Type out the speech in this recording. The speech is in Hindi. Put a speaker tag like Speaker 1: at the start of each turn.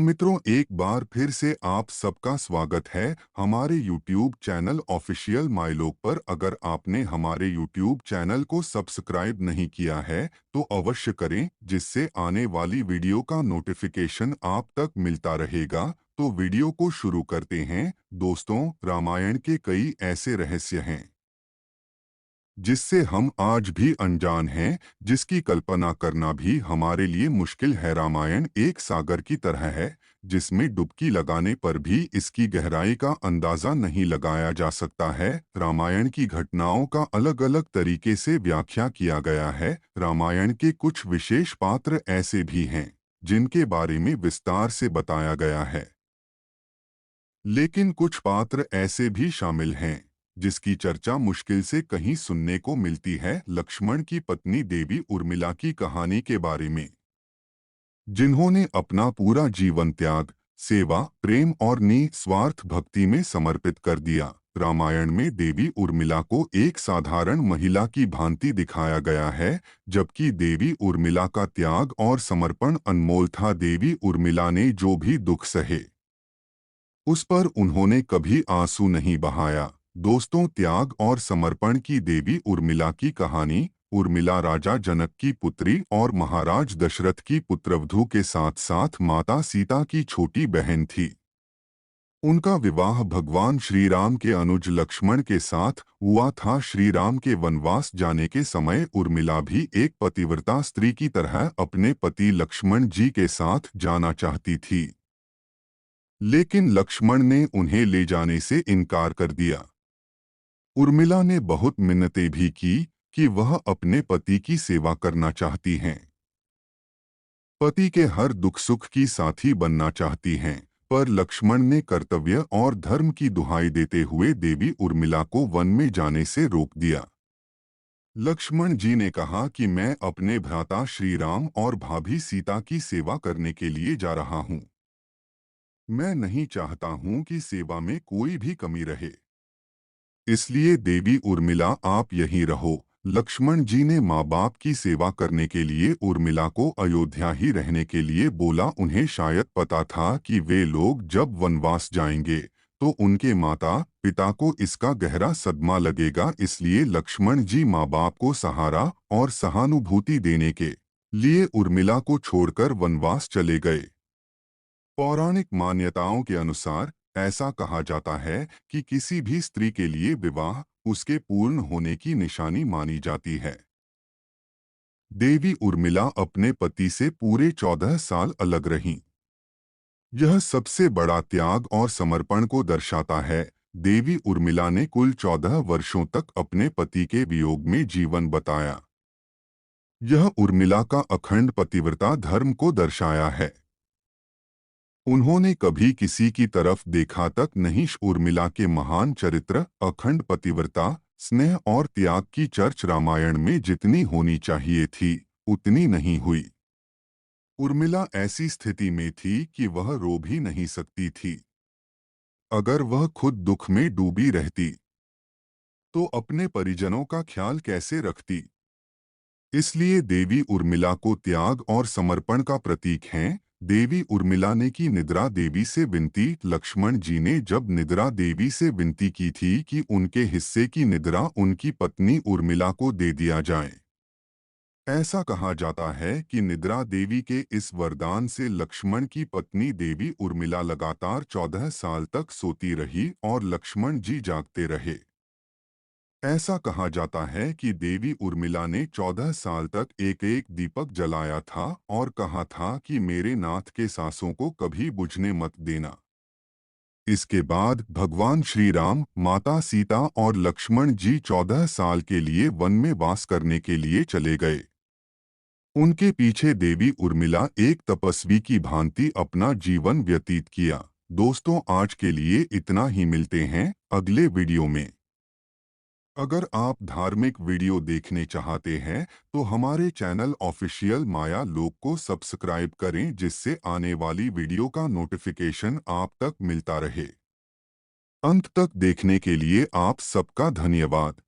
Speaker 1: मित्रों, एक बार फिर से आप सबका स्वागत है हमारे YouTube चैनल ऑफिशियल मायलोक पर। अगर आपने हमारे YouTube चैनल को सब्सक्राइब नहीं किया है तो अवश्य करें, जिससे आने वाली वीडियो का नोटिफिकेशन आप तक मिलता रहेगा। तो वीडियो को शुरू करते हैं। दोस्तों, रामायण के कई ऐसे रहस्य हैं जिससे हम आज भी अनजान हैं, जिसकी कल्पना करना भी हमारे लिए मुश्किल है। रामायण एक सागर की तरह है जिसमें डुबकी लगाने पर भी इसकी गहराई का अंदाजा नहीं लगाया जा सकता है। रामायण की घटनाओं का अलग अलग तरीके से व्याख्या किया गया है। रामायण के कुछ विशेष पात्र ऐसे भी हैं जिनके बारे में विस्तार से बताया गया है, लेकिन कुछ पात्र ऐसे भी शामिल हैं जिसकी चर्चा मुश्किल से कहीं सुनने को मिलती है। लक्ष्मण की पत्नी देवी उर्मिला की कहानी के बारे में, जिन्होंने अपना पूरा जीवन त्याग, सेवा, प्रेम और निस्वार्थ भक्ति में समर्पित कर दिया। रामायण में देवी उर्मिला को एक साधारण महिला की भांति दिखाया गया है, जबकि देवी उर्मिला का त्याग और समर्पण अनमोल था। देवी उर्मिला ने जो भी दुख सहे, उस पर उन्होंने कभी आंसू नहीं बहाया। दोस्तों, त्याग और समर्पण की देवी उर्मिला की कहानी। उर्मिला राजा जनक की पुत्री और महाराज दशरथ की पुत्रवधू के साथ साथ माता सीता की छोटी बहन थी। उनका विवाह भगवान श्री राम के अनुज लक्ष्मण के साथ हुआ था। श्री राम के वनवास जाने के समय उर्मिला भी एक पतिव्रता स्त्री की तरह अपने पति लक्ष्मण जी के साथ जाना चाहती थी, लेकिन लक्ष्मण ने उन्हें ले जाने से इनकार कर दिया। उर्मिला ने बहुत मिन्नतें भी की कि वह अपने पति की सेवा करना चाहती हैं, पति के हर दुख सुख की साथी बनना चाहती हैं, पर लक्ष्मण ने कर्तव्य और धर्म की दुहाई देते हुए देवी उर्मिला को वन में जाने से रोक दिया। लक्ष्मण जी ने कहा कि मैं अपने भ्राता श्री राम और भाभी सीता की सेवा करने के लिए जा रहा हूँ। मैं नहीं चाहता हूँ कि सेवा में कोई भी कमी रहे, इसलिए देवी उर्मिला आप यहीं रहो। लक्ष्मण जी ने माँ बाप की सेवा करने के लिए उर्मिला को अयोध्या ही रहने के लिए बोला। उन्हें शायद पता था कि वे लोग जब वनवास जाएंगे तो उनके माता पिता को इसका गहरा सदमा लगेगा, इसलिए लक्ष्मण जी माँ बाप को सहारा और सहानुभूति देने के लिए उर्मिला को छोड़कर वनवास चले गए। पौराणिक मान्यताओं के अनुसार ऐसा कहा जाता है कि किसी भी स्त्री के लिए विवाह उसके पूर्ण होने की निशानी मानी जाती है। देवी उर्मिला अपने पति से पूरे 14 साल अलग रहीं। यह सबसे बड़ा त्याग और समर्पण को दर्शाता है। देवी उर्मिला ने कुल 14 वर्षों तक अपने पति के वियोग में जीवन बताया। यह उर्मिला का अखंड पतिव्रता धर्म को दर्शाया है। उन्होंने कभी किसी की तरफ देखा तक नहीं। उर्मिला के महान चरित्र, अखंड पतिव्रता, स्नेह और त्याग की चर्चा रामायण में जितनी होनी चाहिए थी उतनी नहीं हुई। उर्मिला ऐसी स्थिति में थी कि वह रो भी नहीं सकती थी। अगर वह खुद दुख में डूबी रहती तो अपने परिजनों का ख्याल कैसे रखती। इसलिए देवी उर्मिला को त्याग और समर्पण का प्रतीक हैं। देवी उर्मिला ने की निद्रा देवी से विनती। लक्ष्मण जी ने जब निद्रा देवी से विनती की थी कि उनके हिस्से की निद्रा उनकी पत्नी उर्मिला को दे दिया जाए। ऐसा कहा जाता है कि निद्रा देवी के इस वरदान से लक्ष्मण की पत्नी देवी उर्मिला लगातार 14 साल तक सोती रही और लक्ष्मण जी जागते रहे। ऐसा कहा जाता है कि देवी उर्मिला ने 14 साल तक एक एक दीपक जलाया था और कहा था कि मेरे नाथ के सांसों को कभी बुझने मत देना। इसके बाद भगवान श्री राम, माता सीता और लक्ष्मण जी 14 साल के लिए वन में वास करने के लिए चले गए। उनके पीछे देवी उर्मिला एक तपस्वी की भांति अपना जीवन व्यतीत किया। दोस्तों, आज के लिए इतना ही। मिलते हैं अगले वीडियो में। अगर आप धार्मिक वीडियो देखने चाहते हैं तो हमारे चैनल ऑफिशियल माया लोक को सब्सक्राइब करें, जिससे आने वाली वीडियो का नोटिफिकेशन आप तक मिलता रहे। अंत तक देखने के लिए आप सबका धन्यवाद।